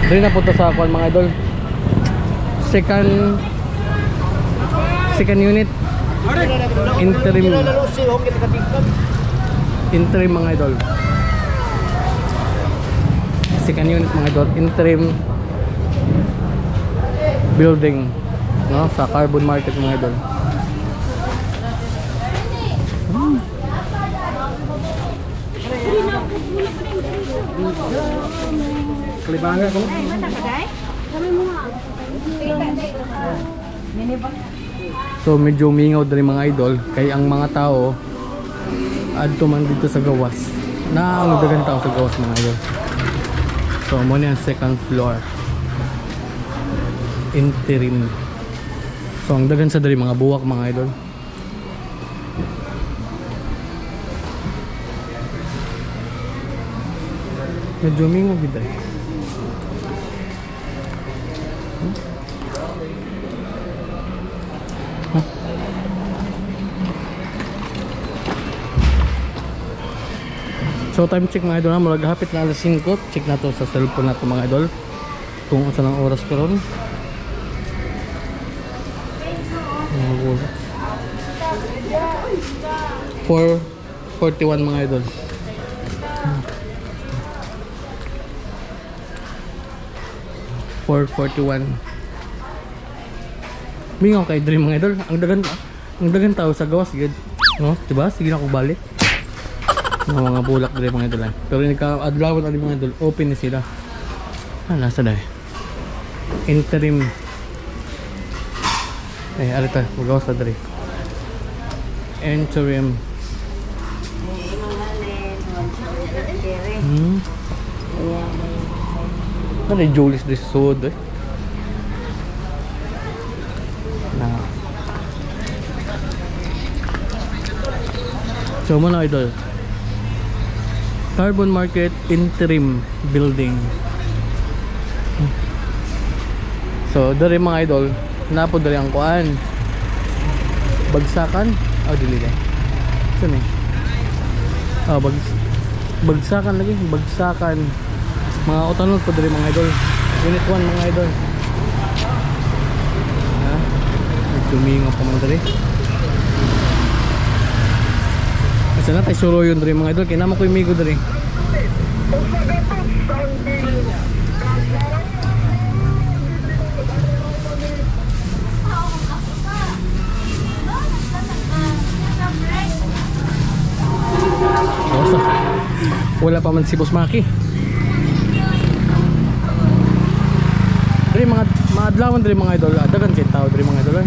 Dali na punta sa kwan mga idol. Second unit. Interim mga idol. Second unit mga idol. Interim building, no, sa Carbon Market mga idol. Kalibangan ko. So medyo mingaw din mga idol kay ang mga tao adto man dito sa gawas. Na ang daghang tao sa gawas mga idol. So mo ni ang second floor. Interim. So ang daghan sa diri mga buwak mga idol. Medyo mingaw gid ay. So time check mga idol, mula hapit na alas 5. Check na to sa cellphone na to mga idol kung saan ang oras karon. 4:41 mga idol. Mingaw kay diri mga idol. Ang dagan tao sa gawas gid, no? Diba? Sige na ko balik. Mga bulak diri mga idol. Pero nagka-adlaw na mga idol, open na sila. Nasa dai. Interim. Arita, magawas na diri. Interim. Ano yung Julius de Sud na. So mga idol, Carbon Market Interim Building. So dari mga idol, napo dari ang kuan. Bagsakan, dili dai. Saan eh? Bagsakan lagi, bagsakan. Mga utanod po dari mga idol. Unit 1 mga idol. Medyo pa man dari. Kasi na tayo solo yun dari mga idol. Kinama ko yung migo dari. Wala pa man si Boss Maki. Dari mga adlawan dari mga idol, dagan kay tao dari mga idol.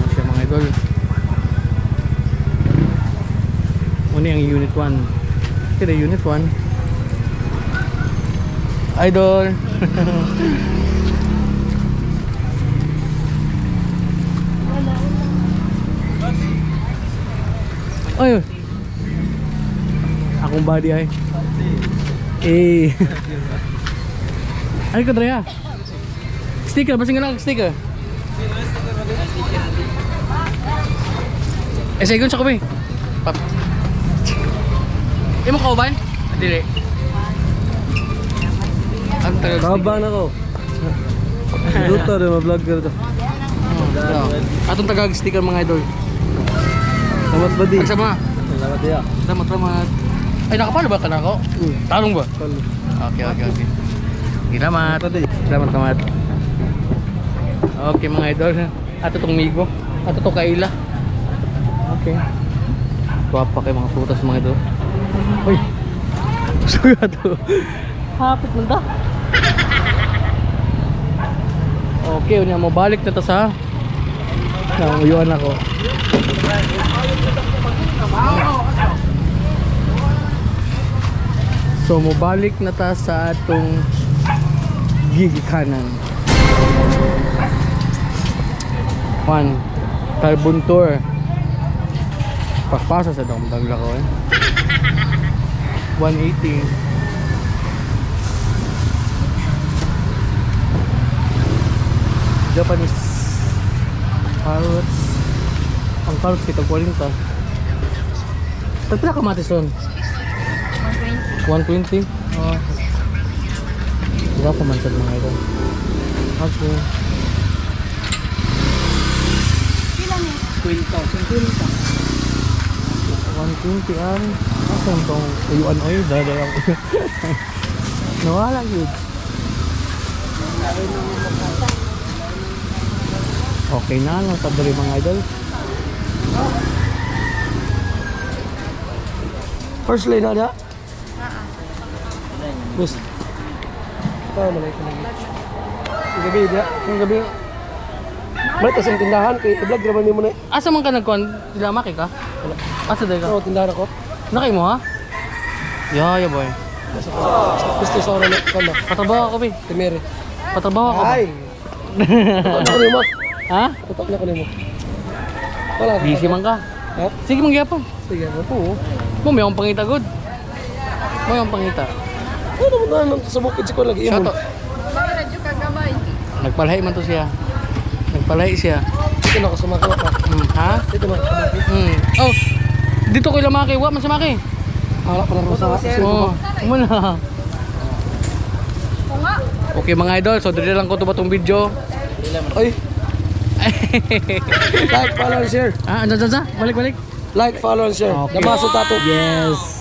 Siya mga idol. Muna yung unit 1. Kaya unit 1. Idol. Oy. Akong body ay. Ay ko dre. Sticker, basta nga sticker. Segun sa ko ba? Pap. Imo ka uban? Dili. Ang tagal. Kaban ako. Luto rin, ma-vlogger to. Atong tagag sticker mga idol. Salamat ba di? Magsama. Salamat ya. Salamat. Ay nakapalo ba ka na ako? Talong ba? Okay. Salamat. Salamat. Okay mga idol. Ato tong migo. Ato to kaila. Okay. Guwapa kay mga putas mga idol. Uy. Suga to. Hapit mo da. Okay, unya mo balik na to sa uyuan ako. So mobalik na ta sa atong gigikanan. 1 Carbon Tour. Pagpasa sa damdang lako 180. Japanese carrots. Ang carrots kita 40. Tagpila ka matison? 120. 120? Oo. Wala pa man sa mga ito. Okay. Pila ni? 50. 120 an. Asan tong uyuan oy? Dada ako. Nawala yun. Okay na lang sa dali mga idol. First lane na dia. Bus. Tahu malay ko lagi. Gabi dia. Yung gabi. Balik sa tindahan kay vlog naman mo na. Asa man ka nagkuhan? Sila maki ka? Asa day ka? Oo, tindahan ako. Nakay mo ha? Yeah, boy. Gusto sa oras ko na. Patrabaho ako, be. Timere. Patrabaho ako. ba? Ay. Tutok na ko nimo. Ha? Tutok na ko nimo. Wala. Busy man ka. Ha? Sige mong gyapon. Sige mo. Oo. Mo may akong pangita good. Mo yung pangita. Ano naman na sa bukid si ko lagi Siya imon. to. Nagpalahi man to siya. Nagpalahi siya. Dito na ako sumakay pa. Ha? Dito na ako sumakay. Oh. Dito ko lamaki. Wa man sa maki. Wala pa na sa Oo. Muna. Okay mga idol, so dito lang ko to batong video. Ay. Like, follow, and share. Balik. Like, follow, and share. Okay. Damaso tato. Yes.